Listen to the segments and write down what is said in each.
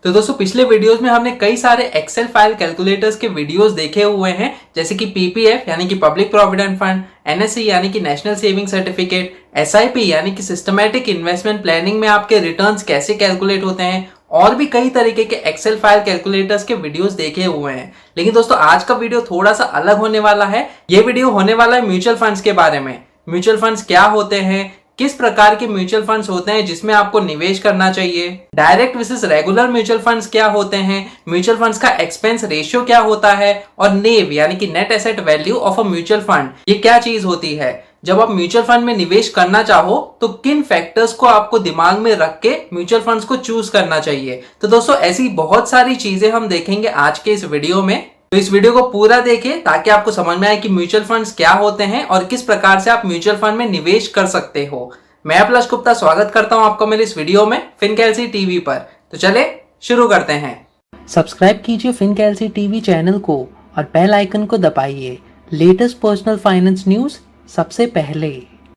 तो दोस्तों पिछले वीडियोस में हमने कई सारे एक्सेल फाइल कैलकुलेटर्स के वीडियोस देखे हुए हैं, जैसे कि पीपीएफ यानी कि पब्लिक प्रोविडेंट फंड, एनएससी यानी कि नेशनल सेविंग सर्टिफिकेट, एसआईपी यानी कि सिस्टमैटिक इन्वेस्टमेंट प्लानिंग में आपके रिटर्न्स कैसे कैलकुलेट होते हैं, और भी कई तरीके के एक्सेल फाइल कैलकुलेटर्स के वीडियोस देखे हुए हैं। लेकिन दोस्तों आज का वीडियो थोड़ा सा अलग होने वाला है। ये वीडियो होने वाला है म्यूचुअल फंड्स के बारे में। म्यूचुअल फंड्स क्या होते हैं, किस प्रकार के म्यूचुअल फंड्स होते हैं जिसमें आपको निवेश करना चाहिए, direct versus regular mutual funds क्या होते हैं, म्यूचुअल फंड्स का एक्सपेंस रेशियो क्या होता है, और नेव यानी कि net asset value of a mutual fund ये क्या चीज होती है। जब आप म्यूचुअल फंड में निवेश करना चाहो तो किन फैक्टर्स को आपको दिमाग में रख के म्यूचुअल फंड्स को चूज करना चाहिए। तो दोस्तों ऐसी बहुत सारी चीजें हम देखेंगे आज के इस वीडियो में। तो इस वीडियो को पूरा देखिए ताकि आपको समझ में आए कि म्यूचुअल फंड्स क्या होते हैं और किस प्रकार से आप म्यूचुअल फंड में निवेश कर सकते हो। मैं अभिलाष गुप्ता स्वागत करता हूं आपको मेरे इस वीडियो में फिनकैलसी टीवी पर। तो चले शुरू करते हैं। सब्सक्राइब कीजिए फिनकैलसी टीवी चैनल को और बेल आइकन को दबाइए लेटेस्ट पर्सनल फाइनेंस न्यूज सबसे पहले।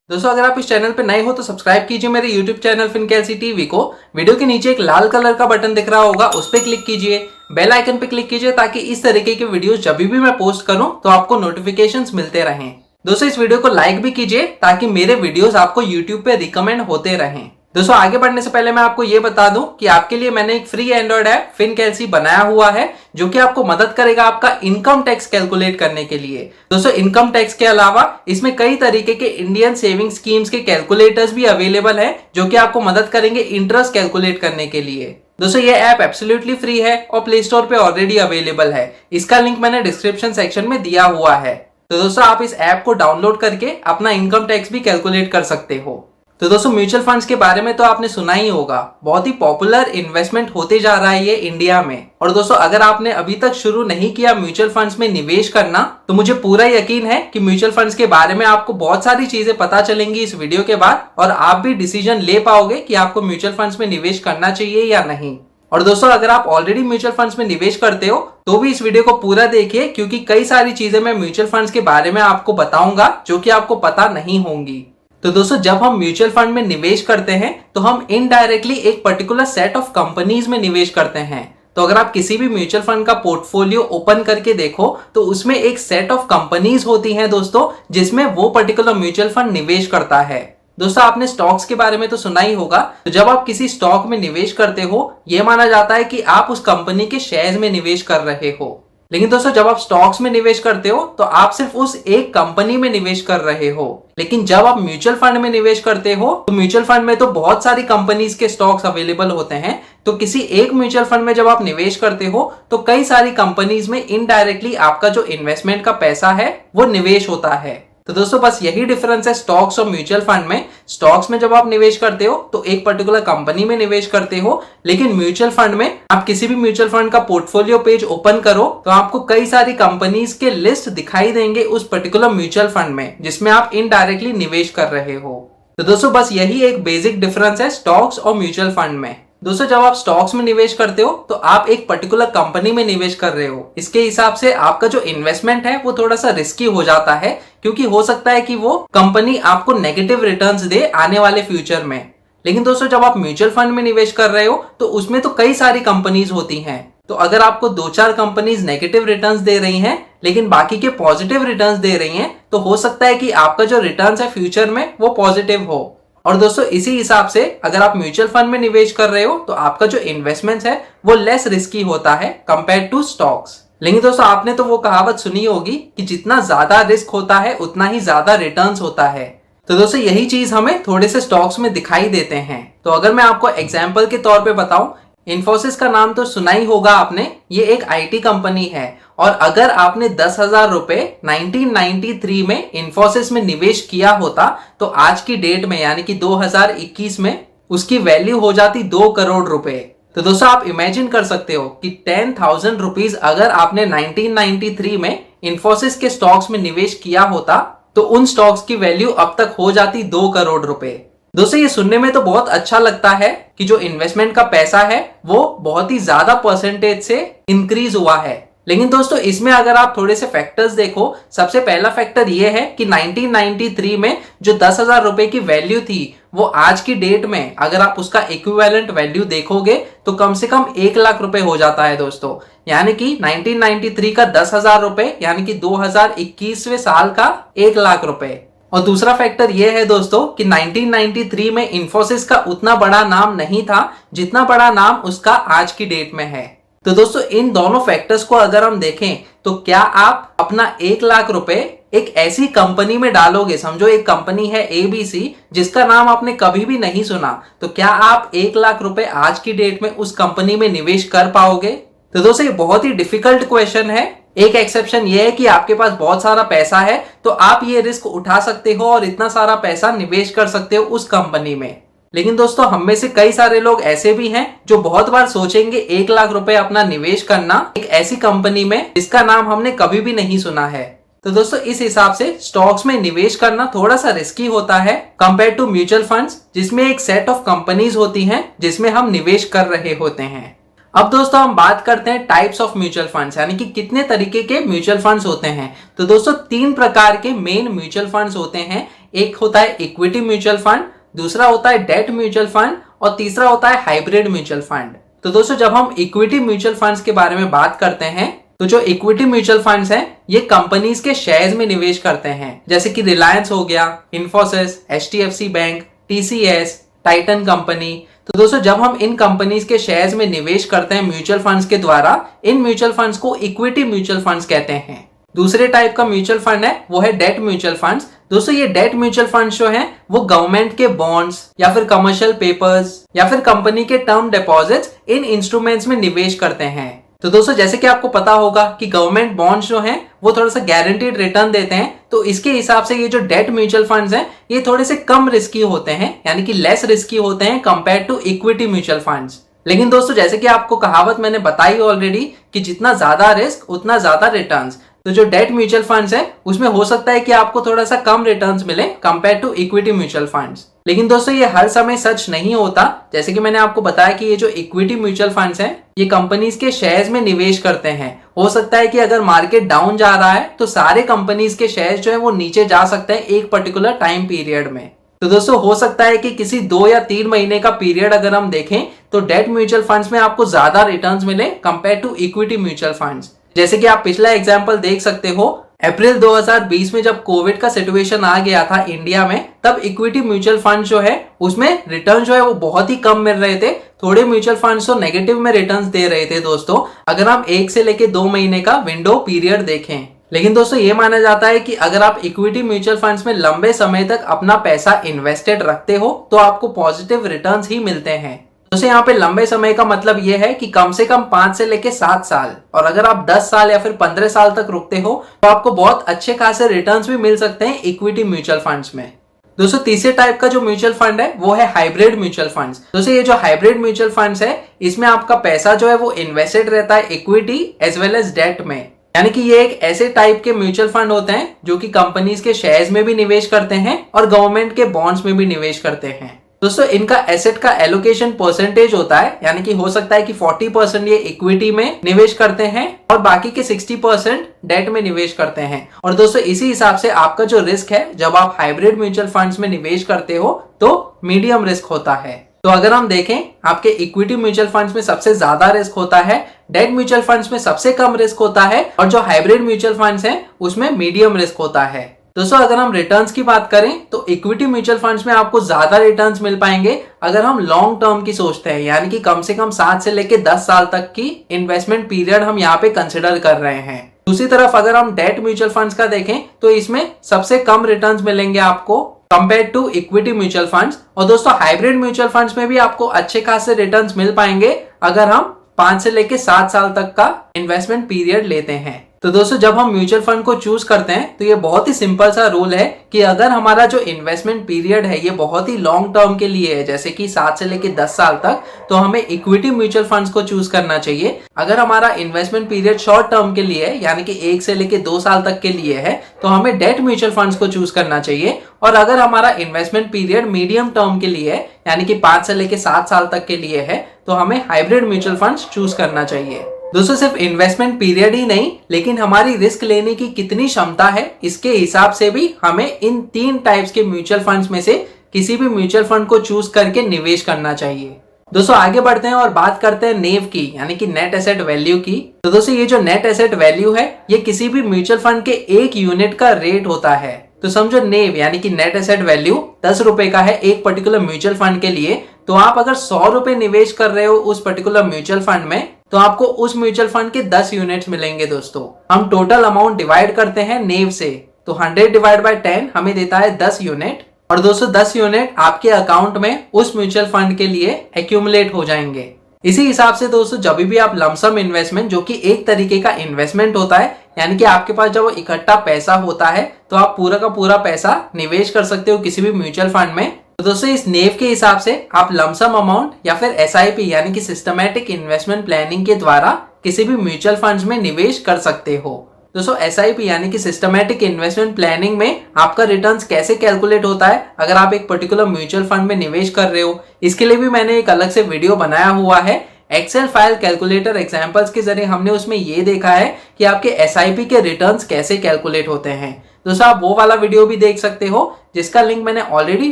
दोस्तों अगर आप इस चैनल पे नए हो तो सब्सक्राइब कीजिए मेरे YouTube चैनल फिनकैलसी टीवी को। वीडियो के नीचे एक लाल कलर का बटन दिख रहा होगा, उस पर क्लिक कीजिए, बेल आइकन पे क्लिक कीजिए ताकि इस तरीके के वीडियोस जब भी मैं पोस्ट करूं तो आपको नोटिफिकेशंस मिलते रहें। दोस्तों इस वीडियो को लाइक भी कीजिए ताकि मेरे वीडियोस आपको YouTube पे रिकमेंड होते रहें। दोस्तों आगे बढ़ने से पहले मैं आपको ये बता दूं कि आपके लिए मैंने एक फ्री एंड्रॉइड ऐप फिनकैलसी बनाया हुआ है जो कि आपको मदद करेगा आपका इनकम टैक्स कैलकुलेट करने के लिए। दोस्तों इनकम टैक्स के अलावा इसमें कई तरीके के इंडियन सेविंग स्कीम्स के कैलकुलेटर्स भी अवेलेबल है जो कि आपको मदद करेंगे इंटरेस्ट कैलकुलेट करने के लिए। दोस्तों ये ऐप एब्सोल्युटली फ्री है और प्ले स्टोर पे ऑलरेडी अवेलेबल है। इसका लिंक मैंने डिस्क्रिप्शन सेक्शन में दिया हुआ है। तो दोस्तों आप इस ऐप को डाउनलोड करके अपना इनकम टैक्स भी कैलकुलेट कर सकते हो। तो दोस्तों म्यूचुअल फंड्स के बारे में तो आपने सुना ही होगा, बहुत ही पॉपुलर इन्वेस्टमेंट होते जा रहा है ये इंडिया में। और दोस्तों अगर आपने अभी तक शुरू नहीं किया म्यूचुअल फंड्स में निवेश करना तो मुझे पूरा यकीन है कि म्यूचुअल फंड्स के बारे में आपको बहुत सारी चीजें पता चलेंगी इस वीडियो के बाद और आप भी डिसीजन ले पाओगे कि आपको म्यूचुअल फंड्स में निवेश करना चाहिए या नहीं। और दोस्तों अगर आप ऑलरेडी म्यूचुअल फंड्स में निवेश करते हो तो भी इस वीडियो को पूरा देखिए, क्योंकि कई सारी चीजें मैं म्यूचुअल फंड्स के बारे में आपको बताऊंगा जो कि आपको पता नहीं होंगी। तो दोस्तों जब हम म्यूचुअल फंड में निवेश करते हैं तो हम इनडायरेक्टली एक पर्टिकुलर सेट ऑफ कंपनीज में निवेश करते हैं। तो अगर आप किसी भी म्यूचुअल फंड का पोर्टफोलियो ओपन करके देखो तो उसमें एक सेट ऑफ कंपनीज होती हैं दोस्तों जिसमें वो पर्टिकुलर म्यूचुअल फंड निवेश करता है। दोस्तों आपने स्टॉक्स के बारे में तो सुना ही होगा। तो जब आप किसी स्टॉक में निवेश करते हो यह माना जाता है कि आप उस कंपनी के शेयर्स में निवेश कर रहे हो। लेकिन दोस्तों जब आप स्टॉक्स में निवेश करते हो तो आप सिर्फ उस एक कंपनी में निवेश कर रहे हो। लेकिन जब आप म्यूचुअल फंड में निवेश करते हो तो म्यूचुअल फंड में तो बहुत सारी कंपनीज के स्टॉक्स अवेलेबल होते हैं। तो किसी एक म्यूचुअल फंड में जब आप निवेश करते हो तो कई सारी कंपनीज में इनडायरेक्टली आपका जो इन्वेस्टमेंट का पैसा है वो निवेश होता है। तो दोस्तों बस यही डिफरेंस है स्टॉक्स और म्यूचुअल फंड में। स्टॉक्स में जब आप निवेश करते हो तो एक पर्टिकुलर कंपनी में निवेश करते हो, लेकिन म्यूचुअल फंड में आप किसी भी म्यूचुअल फंड का पोर्टफोलियो पेज ओपन करो तो आपको कई सारी कंपनीज के लिस्ट दिखाई देंगे उस पर्टिकुलर म्यूचुअल फंड में जिसमें आप इनडायरेक्टली निवेश कर रहे हो। तो दोस्तों बस यही एक बेसिक डिफरेंस है स्टॉक्स और म्यूचुअल फंड में। दोस्तों जब आप स्टॉक्स में निवेश करते हो तो आप एक पर्टिकुलर कंपनी में निवेश कर रहे हो। इसके हिसाब से आपका जो इन्वेस्टमेंट है वो थोड़ा सा रिस्की हो जाता है, क्योंकि हो सकता है कि वो कंपनी आपको नेगेटिव रिटर्न्स दे आने वाले फ्यूचर में। लेकिन दोस्तों जब आप म्यूचुअल फंड में निवेश कर रहे हो तो उसमें तो कई सारी कंपनीज होती हैं। तो अगर आपको 2-4 कंपनीज नेगेटिव रिटर्न्स दे रही हैं लेकिन बाकी के पॉजिटिव रिटर्न्स दे रही हैं तो हो सकता है कि आपका जो रिटर्न्स है फ्यूचर में वो पॉजिटिव हो। और दोस्तों इसी हिसाब से अगर आप म्यूचुअल फंड में निवेश कर रहे हो तो आपका जो इन्वेस्टमेंट है वो लेस रिस्की होता है कंपेयर टू स्टॉक्स। लेकिन दोस्तों आपने तो वो कहावत सुनी होगी कि जितना ज्यादा रिस्क होता है उतना ही ज्यादा रिटर्न्स होता है। तो दोस्तों यही चीज हमें थोड़े से स्टॉक्स में दिखाई देते हैं। तो अगर मैं आपको एग्जाम्पल के तौर पे बताऊं, इन्फोसिस का नाम तो सुना ही होगा आपने। ये एक आईटी कंपनी है और अगर आपने 10,000 रुपए 1993 में इन्फोसिस में निवेश किया होता तो आज की डेट में यानी कि 2021 में उसकी वैल्यू हो जाती 2 करोड़ रुपए। तो दोस्तों आप इमेजिन कर सकते हो कि 10,000 रुपीज अगर आपने 1993 में इन्फोसिस के स्टॉक्स में निवेश किया होता तो उन स्टॉक्स की वैल्यू अब तक हो जाती 2 करोड़ रुपए। दोस्तों ये सुनने में तो बहुत अच्छा लगता है कि जो इन्वेस्टमेंट का पैसा है वो बहुत ही ज्यादा परसेंटेज से इंक्रीज हुआ है। लेकिन दोस्तों इसमें अगर आप थोड़े से फैक्टर्स देखो, सबसे पहला फैक्टर ये है कि 1993 में जो 10,000 रुपए की वैल्यू थी वो आज की डेट में अगर आप उसका इक्विवेलेंट वैल्यू देखोगे तो कम से कम 1 लाख रुपए हो जाता है दोस्तों। यानी कि 1993 का 10,000 रुपए यानी कि 2021वें साल का 1 लाख रुपए। और दूसरा फैक्टर यह है दोस्तों कि 1993 में इंफोसिस का उतना बड़ा नाम नहीं था जितना बड़ा नाम उसका आज की डेट में है। तो दोस्तों इन दोनों फैक्टर्स को अगर हम देखें तो क्या आप अपना 1 लाख रुपए एक ऐसी कंपनी में डालोगे, समझो एक कंपनी है ABC जिसका नाम आपने कभी भी नहीं सुना, तो क्या आप 1 लाख रुपए आज की डेट में उस कंपनी में निवेश कर पाओगे? तो दोस्तों ये बहुत ही डिफिकल्ट क्वेश्चन है। एक एक्सेप्शन ये है कि आपके पास बहुत सारा पैसा है तो आप ये रिस्क उठा सकते हो और इतना सारा पैसा निवेश कर सकते हो उस कंपनी में। लेकिन दोस्तों हम में से कई सारे लोग ऐसे भी हैं जो बहुत बार सोचेंगे 1 लाख रुपए अपना निवेश करना एक ऐसी कंपनी में जिसका नाम हमने कभी भी नहीं सुना है। तो दोस्तों इस हिसाब से स्टॉक्स में निवेश करना थोड़ा सा रिस्की होता है कंपेयर टू म्यूचुअल फंड्स, जिसमें एक सेट ऑफ कंपनीज होती हैं जिसमें हम निवेश कर रहे होते हैं। अब दोस्तों हम बात करते हैं टाइप्स ऑफ म्यूचुअल फंड्स, यानी कि कितने तरीके के म्यूचुअल फंड्स होते हैं। तो दोस्तों 3 प्रकार के मेन म्यूचुअल फंड्स होते हैं। एक होता है इक्विटी म्यूचुअल फंड, दूसरा होता है डेट म्यूचुअल फंड और तीसरा होता है हाइब्रिड म्यूचुअल फंड। तो दोस्तों जब हम इक्विटी म्यूचुअल फंड्स के बारे में बात करते हैं तो जो इक्विटी म्यूचुअल फंड्स हैं ये कंपनीज के शेयर्स में निवेश करते हैं, जैसे कि रिलायंस हो गया, Infosys, HDFC bank, TCS, Titan company. तो दोस्तों जब हम इन कंपनीज के शेयर्स में निवेश करते हैं म्यूचुअल फंड्स के द्वारा, इन म्यूचुअल फंड्स को इक्विटी म्यूचुअल फंड्स कहते हैं। दूसरे टाइप का म्यूचुअल फंड है वो है डेट म्यूचुअल फंड्स। दोस्तों ये डेट म्यूचुअल फंड्स जो हैं वो गवर्नमेंट के बॉन्ड्स या फिर कमर्शियल पेपर्स या फिर कंपनी के टर्म डिपॉजिट्स इन इंस्ट्रूमेंट्स में निवेश करते हैं। तो दोस्तों जैसे कि आपको पता होगा कि गवर्नमेंट बॉन्ड्स जो हैं वो थोड़ा सा गारंटीड रिटर्न देते हैं, तो इसके हिसाब से ये जो डेट म्यूचुअल फंड्स हैं ये थोड़े से कम रिस्की होते हैं, यानी कि लेस रिस्की होते हैं compare to equity mutual funds. लेकिन दोस्तों जैसे कि आपको कहावत मैंने बताई ऑलरेडी कि जितना ज्यादा रिस्क उतना ज्यादा रिटर्न्स। तो जो डेट म्यूचुअल फंड्स है उसमें हो सकता है कि आपको थोड़ा सा कम रिटर्न्स मिले compare to equity mutual funds. लेकिन दोस्तों ये हर समय सच नहीं होता। जैसे कि मैंने आपको बताया कि ये जो इक्विटी म्यूचुअल फंड्स हैं ये कंपनीज के शेयर्स में निवेश करते हैं। हो सकता है कि अगर मार्केट डाउन जा रहा है तो सारे कंपनीज के शेयर्स जो है वो नीचे जा सकते हैं एक पर्टिकुलर टाइम पीरियड में। तो दोस्तों हो सकता है कि किसी 2 या 3 महीने का पीरियड अगर हम देखें तो डेट म्यूचुअल फंड्स में आपको ज्यादा रिटर्न्स मिले compare to equity mutual funds. जैसे कि आप पिछला एग्जांपल देख सकते हो, अप्रैल 2020 में जब कोविड का सिचुएशन आ गया था इंडिया में, तब इक्विटी म्यूचुअल फंड जो है उसमें रिटर्न जो है वो बहुत ही कम मिल रहे थे। थोड़े म्यूचुअल फंड्स तो नेगेटिव में रिटर्न्स दे रहे थे दोस्तों, अगर हम 1 से लेके 2 महीने का विंडो पीरियड देखें। लेकिन दोस्तों ये माना जाता है कि अगर आप इक्विटी म्यूचुअल फंड्स में लंबे समय तक अपना पैसा इन्वेस्टेड रखते हो तो आपको पॉजिटिव रिटर्न्स ही मिलते हैं। दोस्तों यहाँ पे लंबे समय का मतलब ये है कि कम से कम 5 से लेके 7 साल, और अगर आप 10 साल या फिर 15 साल तक रुकते हो तो आपको बहुत अच्छे खासे रिटर्न्स भी मिल सकते हैं इक्विटी म्यूचुअल फंड्स में। दोस्तों तीसरे टाइप का जो म्यूचुअल फंड है वो है हाइब्रिड म्यूचुअल फंड्स। दोस्तों ये जो हाइब्रिड म्यूचुअल फंड्स है इसमें आपका पैसा जो है वो इन्वेस्टेड रहता है equity as well as debt में, यानी कि ये एक ऐसे टाइप के म्यूचुअल फंड होते हैं जो कि कंपनीज के शेयर्स में भी निवेश करते हैं और गवर्नमेंट के बॉन्ड्स में भी निवेश करते हैं। दोस्तों इनका एसेट का एलोकेशन परसेंटेज होता है, यानी कि हो सकता है कि 40% ये इक्विटी में निवेश करते हैं और बाकी के 60% डेट में निवेश करते हैं। और दोस्तों इसी हिसाब से आपका जो रिस्क है जब आप हाइब्रिड म्यूचुअल फंड्स में निवेश करते हो तो मीडियम रिस्क होता है। तो अगर हम देखें आपके इक्विटी म्यूचुअल फंड्स में सबसे ज्यादा रिस्क होता है, डेट म्यूचुअल फंड्स में सबसे कम रिस्क होता है और जो हाइब्रिड म्यूचुअल फंड्स हैं उसमें मीडियम रिस्क होता है। दोस्तों अगर हम रिटर्न्स की बात करें तो इक्विटी म्यूचुअल फंड्स में आपको ज्यादा रिटर्न्स मिल पाएंगे अगर हम लॉन्ग टर्म की सोचते हैं, यानी कि कम से कम 7 से लेके 10 साल तक की इन्वेस्टमेंट पीरियड हम यहाँ पे कंसिडर कर रहे हैं। दूसरी तरफ अगर हम डेट म्यूचुअल फंड्स का देखें तो इसमें सबसे कम रिटर्न्स मिलेंगे आपको compare to equity mutual funds. और दोस्तों हाइब्रिड म्यूचुअल फंड्स में भी आपको अच्छे खासे रिटर्न्स मिल पाएंगे अगर हम 5 से लेके 7 साल तक का इन्वेस्टमेंट पीरियड लेते हैं। तो दोस्तों जब हम म्यूचुअल फंड को चूज करते हैं तो ये बहुत ही सिंपल सा रूल है कि अगर हमारा जो इन्वेस्टमेंट पीरियड है ये बहुत ही लॉन्ग टर्म के लिए है, जैसे कि 7 से लेके 10 साल तक, तो हमें इक्विटी म्यूचुअल फंड्स को चूज करना चाहिए। अगर हमारा इन्वेस्टमेंट पीरियड शॉर्ट टर्म के लिए है, यानी कि 1 से लेके 2 साल तक के लिए है, तो हमें डेट म्यूचुअल फंड्स को चूज करना चाहिए। और अगर हमारा इन्वेस्टमेंट पीरियड मीडियम टर्म के लिए है, यानी कि 5 से लेके 7 साल तक के लिए है, तो हमें हाइब्रिड म्यूचुअल फंड्स चूज करना चाहिए। दोस्तों सिर्फ इन्वेस्टमेंट पीरियड ही नहीं, लेकिन हमारी रिस्क लेने की कितनी क्षमता है इसके हिसाब से भी हमें इन 3 टाइप्स के म्यूचुअल फंड्स में से किसी भी म्यूचुअल फंड को चूज करके निवेश करना चाहिए। दोस्तों आगे बढ़ते हैं और बात करते हैं नेव की, यानी कि नेट एसेट वैल्यू की। तो दोस्तों ये जो नेट एसेट वैल्यू है ये किसी भी म्यूचुअल फंड के 1 यूनिट का रेट होता है। तो समझो नेव यानी कि नेट एसेट वैल्यू 10 रुपए का है एक पर्टिकुलर म्यूचुअल फंड के लिए, तो आप अगर 100 रुपए निवेश कर रहे हो उस पर्टिकुलर म्यूचुअल फंड में, तो आपको उस म्यूचुअल फंड के 10 यूनिट्स मिलेंगे। दोस्तों हम टोटल अमाउंट डिवाइड करते हैं नेव से, तो 100 डिवाइड बाय 10 हमें देता है 10 यूनिट, और दोस्तों 10 यूनिट आपके अकाउंट में उस म्यूचुअल फंड के लिए एक्यूमुलेट हो जाएंगे। इसी हिसाब से दोस्तों जब भी आप लमसम इन्वेस्टमेंट, जो कि एक तरीके का इन्वेस्टमेंट होता है, यानी कि आपके पास जब इकट्ठा पैसा होता है तो आप पूरा का पूरा पैसा निवेश कर सकते हो किसी भी म्यूचुअल फंड में। तो दोस्तों इस नेव के हिसाब से आप लमसम अमाउंट या फिर एसआईपी यानी कि सिस्टमैटिक इन्वेस्टमेंट प्लानिंग के द्वारा किसी भी म्यूचुअल फंड्स में निवेश कर सकते हो। दोस्तों एसआईपी यानी कि सिस्टमैटिक इन्वेस्टमेंट प्लानिंग में आपका रिटर्न्स कैसे कैलकुलेट होता है अगर आप एक पर्टिकुलर म्यूचुअल फंड में निवेश कर रहे हो, इसके लिए भी मैंने एक अलग से वीडियो बनाया हुआ है। एक्सेल फाइल कैलकुलेटर एग्जांपल्स के जरिए हमने उसमें ये देखा है कि आपके एसआईपी के रिटर्न्स कैसे कैलकुलेट होते हैं। दोस्तों आप वो वाला वीडियो भी देख सकते हो जिसका लिंक मैंने ऑलरेडी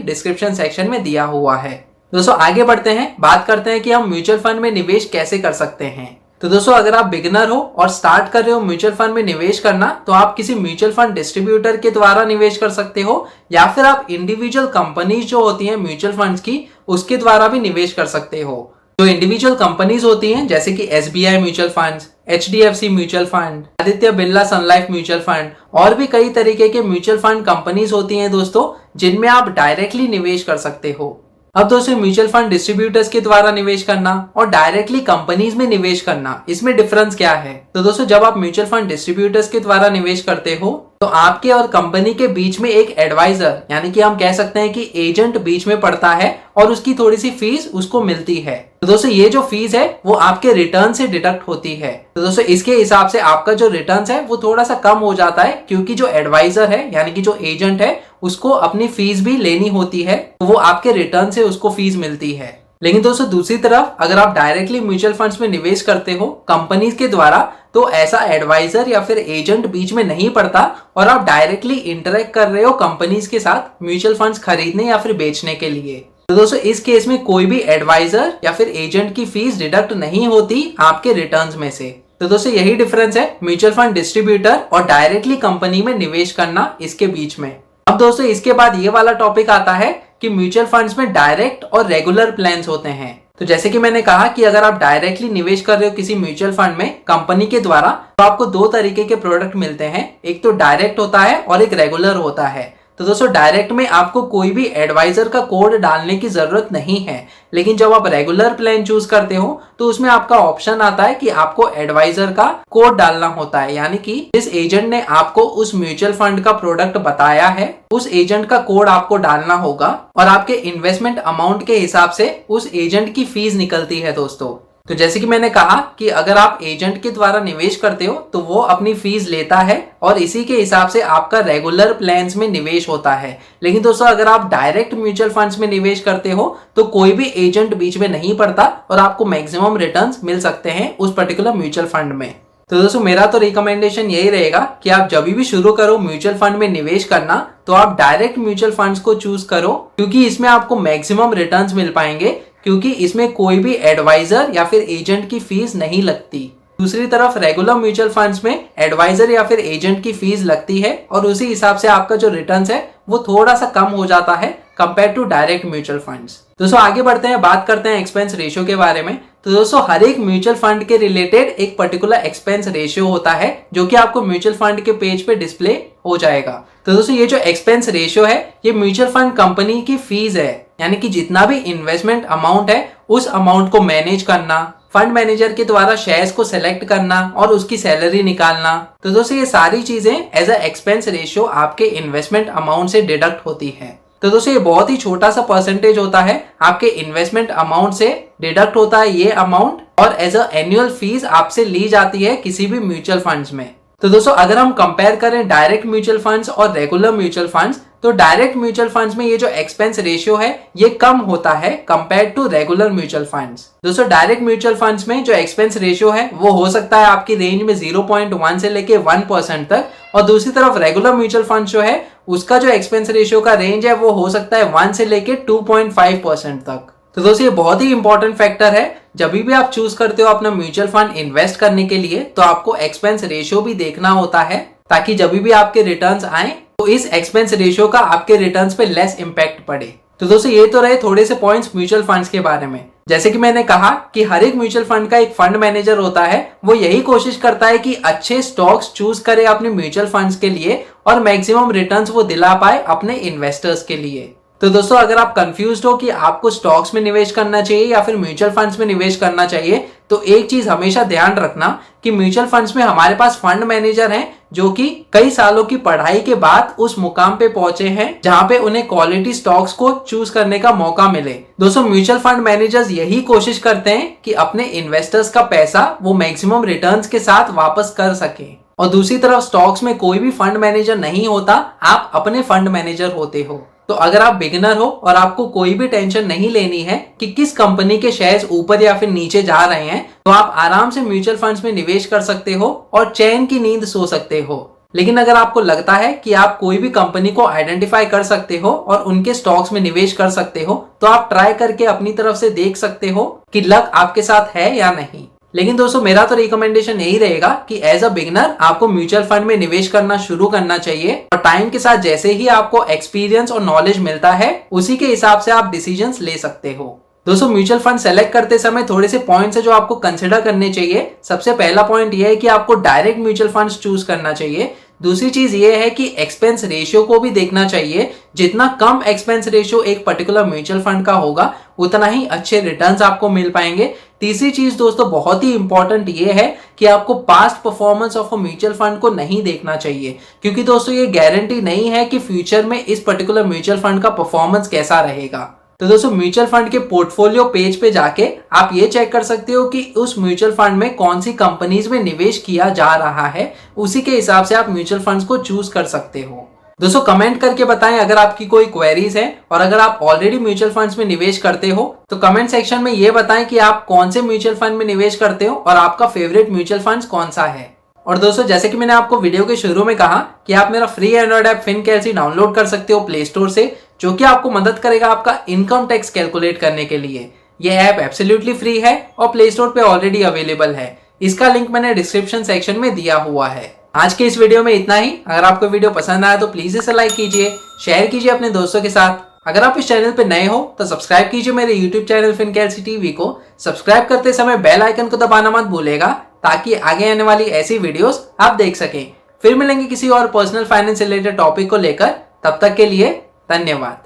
डिस्क्रिप्शन सेक्शन में दिया हुआ है। दोस्तों आगे बढ़ते हैं, बात करते हैं कि हम म्यूचुअल फंड में निवेश कैसे कर सकते हैं। तो दोस्तों अगर आप बिगिनर हो और स्टार्ट कर रहे हो म्यूचुअल फंड में निवेश करना, तो आप किसी म्यूचुअल फंड डिस्ट्रीब्यूटर के द्वारा निवेश कर सकते हो, या फिर आप इंडिविजुअल कंपनीज जो होती हैं म्यूचुअल फंड्स की उसके द्वारा भी निवेश कर सकते हो। जो इंडिविजुअल कंपनीज होती हैं जैसे कि SBI mutual funds, HDFC mutual fund, Aditya Birla Sun Life mutual fund और भी कई तरीके के म्यूचुअल फंड कंपनीज होती हैं दोस्तों, जिनमें आप डायरेक्टली निवेश कर सकते हो। अब दोस्तों म्यूचुअल फंड डिस्ट्रीब्यूटर्स के द्वारा निवेश करना और डायरेक्टली कंपनीज में निवेश करना, इसमें डिफरेंस क्या है। तो दोस्तों जब आप म्यूचुअल फंड डिस्ट्रीब्यूटर्स के द्वारा निवेश करते हो तो आपके और कंपनी के बीच में एक एडवाइजर यानी कि हम कह सकते हैं कि एजेंट बीच में पड़ता है और उसकी थोड़ी सी फीस उसको मिलती है। तो दोस्तों ये जो फीस है वो आपके रिटर्न से डिडक्ट होती है। तो दोस्तों इसके हिसाब से आपका जो रिटर्न है वो थोड़ा सा कम हो जाता है, क्योंकि जो एडवाइजर है यानी कि जो एजेंट है उसको अपनी फीस भी लेनी होती है, तो वो आपके रिटर्न से उसको फीस मिलती है। लेकिन दोस्तों दूसरी तरफ अगर आप डायरेक्टली म्यूचुअल फंड्स में निवेश करते हो कंपनीज के द्वारा, तो ऐसा एडवाइजर या फिर एजेंट बीच में नहीं पड़ता और आप डायरेक्टली इंटरेक्ट कर रहे हो कंपनीज के साथ म्यूचुअल फंड्स खरीदने या फिर बेचने के लिए। तो दोस्तों इस केस में कोई भी एडवाइजर या फिर एजेंट की फीस डिडक्ट नहीं होती आपके रिटर्न्स में से। तो दोस्तों यही डिफरेंस है म्यूचुअल फंड डिस्ट्रीब्यूटर और डायरेक्टली कंपनी में निवेश करना इसके बीच में। अब दोस्तों इसके बाद ये वाला टॉपिक आता है कि म्यूचुअल फंड्स में डायरेक्ट और रेगुलर प्लान्स होते हैं। तो जैसे कि मैंने कहा कि अगर आप डायरेक्टली निवेश कर रहे हो किसी म्यूचुअल फंड में कंपनी के द्वारा, तो आपको 2 तरीके के प्रोडक्ट मिलते हैं, एक तो डायरेक्ट होता है और एक रेगुलर होता है। तो दोस्तों डायरेक्ट में आपको कोई भी एडवाइजर का कोड डालने की जरूरत नहीं है, लेकिन जब आप रेगुलर प्लान चूज करते हो तो उसमें आपका ऑप्शन आता है कि आपको एडवाइजर का कोड डालना होता है, यानी कि जिस एजेंट ने आपको उस म्यूचुअल फंड का प्रोडक्ट बताया है उस एजेंट का कोड आपको डालना होगा और आपके इन्वेस्टमेंट अमाउंट के हिसाब से उस एजेंट की फीस निकलती है। दोस्तों तो जैसे कि मैंने कहा कि अगर आप एजेंट के द्वारा निवेश करते हो तो वो अपनी फीस लेता है और इसी के हिसाब से आपका रेगुलर प्लान्स में निवेश होता है। लेकिन दोस्तों अगर आप डायरेक्ट म्यूचुअल फंड्स में निवेश करते हो तो कोई भी एजेंट बीच में नहीं पड़ता और आपको मैक्सिमम रिटर्न्स मिल सकते हैं उस पर्टिकुलर म्यूचुअल फंड में। तो दोस्तों मेरा तो रिकमेंडेशन यही रहेगा कि आप जब भी शुरू करो म्यूचुअल फंड में निवेश करना तो आप डायरेक्ट म्यूचुअल फंड्स को चूज करो, क्योंकि इसमें आपको मैक्सिमम रिटर्न्स मिल पाएंगे, क्योंकि इसमें कोई भी एडवाइजर या फिर एजेंट की फीस नहीं लगती। दूसरी तरफ रेगुलर म्यूचुअल फंड्स में एडवाइजर या फिर एजेंट की फीस लगती है और उसी हिसाब से आपका जो रिटर्न्स है वो थोड़ा सा कम हो जाता है compare to direct mutual funds. दोस्तों आगे बढ़ते हैं, बात करते हैं एक्सपेंस रेशियो के बारे में। तो दोस्तों हर एक म्यूचुअल फंड के रिलेटेड एक पर्टिकुलर एक्सपेंस रेशियो होता है जो कि आपको म्यूचुअल फंड के पेज पे डिस्प्ले हो जाएगा। तो दोस्तों ये जो एक्सपेंस रेशियो है ये म्यूचुअल फंड कंपनी की फीस है, यानी कि जितना भी इन्वेस्टमेंट अमाउंट है उस अमाउंट को मैनेज करना, फंड मैनेजर के द्वारा शेयर्स को सिलेक्ट करना और उसकी सैलरी निकालना। तो दोस्तों ये सारी चीजें एज अ एक्सपेंस रेशियो आपके इन्वेस्टमेंट अमाउंट से डिडक्ट होती है। तो दोस्तों ये बहुत ही छोटा सा परसेंटेज होता है आपके इन्वेस्टमेंट अमाउंट से डिडक्ट होता है ये अमाउंट और एज अ एनुअल फीस आपसे ली जाती है किसी भी म्यूचुअल फंड्स में। तो दोस्तों अगर हम कंपेयर करें डायरेक्ट म्यूचुअल फंड्स और रेगुलर म्यूचुअल फंड्स, तो डायरेक्ट म्यूचुअल फंड्स में ये जो एक्सपेंस रेशियो है ये कम होता है compare to regular mutual funds. दोस्तों डायरेक्ट म्यूचुअल फंड्स में जो एक्सपेंस रेशियो है वो हो सकता है आपकी रेंज में 0.1 से लेके 1% तक, और दूसरी तरफ रेगुलर म्यूचुअल फंड जो है उसका जो एक्सपेंस रेशियो का रेंज है वो हो सकता है 1 से लेके 2.5% तक। तो दोस्तों ये बहुत ही इंपॉर्टेंट फैक्टर है, जब भी आप चूज करते हो अपना म्यूचुअल फंड इन्वेस्ट करने के लिए तो आपको एक्सपेंस रेशियो भी देखना होता है, ताकि जब भी आपके रिटर्न्स आए तो इस एक्सपेंस रेशियो का आपके रिटर्न्स पे लेस इंपैक्ट पड़े। तो दोस्तों ये तो रहे थोड़े से पॉइंट्स म्यूचुअल फंड्स के बारे में। जैसे कि मैंने कहा कि हर एक म्यूचुअल फंड का एक फंड मैनेजर होता है, वो यही कोशिश करता है कि अच्छे स्टॉक्स चूज करे अपने म्यूचुअल फंड्स के लिए और मैक्सिमम रिटर्न्स वो दिला पाए अपने इन्वेस्टर्स के लिए। तो दोस्तों अगर आप कंफ्यूज्ड हो कि आपको स्टॉक्स में निवेश करना चाहिए या फिर म्यूचुअल फंड्स में निवेश करना चाहिए, तो एक चीज हमेशा ध्यान रखना कि म्यूचुअल फंड्स में हमारे पास फंड मैनेजर हैं जो कि कई सालों की पढ़ाई के बाद उस मुकाम पे पहुंचे हैं जहां पे उन्हें क्वालिटी स्टॉक्स को चूज करने का मौका मिले। दोस्तों म्यूचुअल फंड मैनेजर्स यही कोशिश करते हैं कि अपने इन्वेस्टर्स का पैसा वो मैक्सिमम रिटर्न्स के साथ वापस कर सके, और दूसरी तरफ स्टॉक्स में कोई भी फंड मैनेजर नहीं होता, आप अपने फंड मैनेजर होते हो। तो अगर आप बिगिनर हो और आपको कोई भी टेंशन नहीं लेनी है कि किस कंपनी के शेयर्स ऊपर या फिर नीचे जा रहे हैं, तो आप आराम से म्यूचुअल फंड्स में निवेश कर सकते हो और चैन की नींद सो सकते हो। लेकिन अगर आपको लगता है कि आप कोई भी कंपनी को आइडेंटिफाई कर सकते हो और उनके स्टॉक्स में निवेश कर सकते हो, तो आप ट्राई करके अपनी तरफ से देख सकते हो कि लक आपके साथ है या नहीं। लेकिन दोस्तों मेरा तो रिकमेंडेशन यही रहेगा कि एज अ बिगिनर आपको म्यूचुअल फंड में निवेश करना शुरू करना चाहिए, और टाइम के साथ जैसे ही आपको एक्सपीरियंस और नॉलेज मिलता है उसी के हिसाब से आप डिसीजंस ले सकते हो। दोस्तों म्यूचुअल फंड सेलेक्ट करते समय थोड़े से पॉइंट्स है जो आपको कंसिडर करने चाहिए। सबसे पहला पॉइंट ये है कि आपको डायरेक्ट म्यूचुअल फंड्स चूज करना चाहिए। दूसरी चीज ये है कि एक्सपेंस रेशियो को भी देखना चाहिए। जितना कम एक्सपेंस रेशियो एक पर्टिकुलर म्यूचुअल फंड का होगा उतना ही अच्छे रिटर्न्स आपको मिल पाएंगे। तीसरी चीज दोस्तों बहुत ही इंपॉर्टेंट ये है कि आपको past performance of a mutual fund को नहीं देखना चाहिए, क्योंकि दोस्तों ये गारंटी नहीं है कि फ्यूचर में इस पर्टिकुलर म्यूचुअल फंड का परफॉर्मेंस कैसा रहेगा। तो दोस्तों म्यूचुअल फंड के पोर्टफोलियो पेज पे जाके आप ये चेक कर सकते हो कि उस म्यूचुअल फंड में कौन सी कंपनीज में निवेश किया जा रहा है, उसी के हिसाब से आप म्यूचुअल फंड्स को चूज कर सकते हो। दोस्तों कमेंट करके बताएं अगर आपकी कोई क्वेरीज है, और अगर आप ऑलरेडी म्यूचुअल फंड्स में निवेश करते हो तो कमेंट सेक्शन में ये बताएं कि आप कौन से म्यूचुअल फंड में निवेश करते हो और आपका फेवरेट म्यूचुअल फंड कौन सा है। और दोस्तों जैसे कि मैंने आपको वीडियो के शुरू में कहा कि आप मेरा फ्री एंड्रॉइड ऐप फिनकैल्सी डाउनलोड कर सकते हो प्ले स्टोर से, जो कि आपको मदद करेगा आपका इनकम टैक्स कैलकुलेट करने के लिए। यह ऐप एब्सोल्युटली फ्री है और प्ले स्टोर पे ऑलरेडी अवेलेबल है। इसका लिंक मैंने डिस्क्रिप्शन सेक्शन में दिया हुआ है। आज के इस वीडियो में इतना ही। अगर आपको वीडियो पसंद आया तो प्लीज इसे लाइक कीजिए, शेयर कीजिए अपने दोस्तों के साथ। अगर आप इस चैनल पे नए हो तो सब्सक्राइब कीजिए मेरे यूट्यूब चैनल फिनकैल्सी टीवी को। सब्सक्राइब करते समय बेल आइकन को दबाना मत भूलेगा, ताकि आगे आने वाली ऐसी वीडियोस आप देख सकें। फिर मिलेंगे किसी और पर्सनल फाइनेंस रिलेटेड टॉपिक को लेकर, तब तक के लिए धन्यवाद।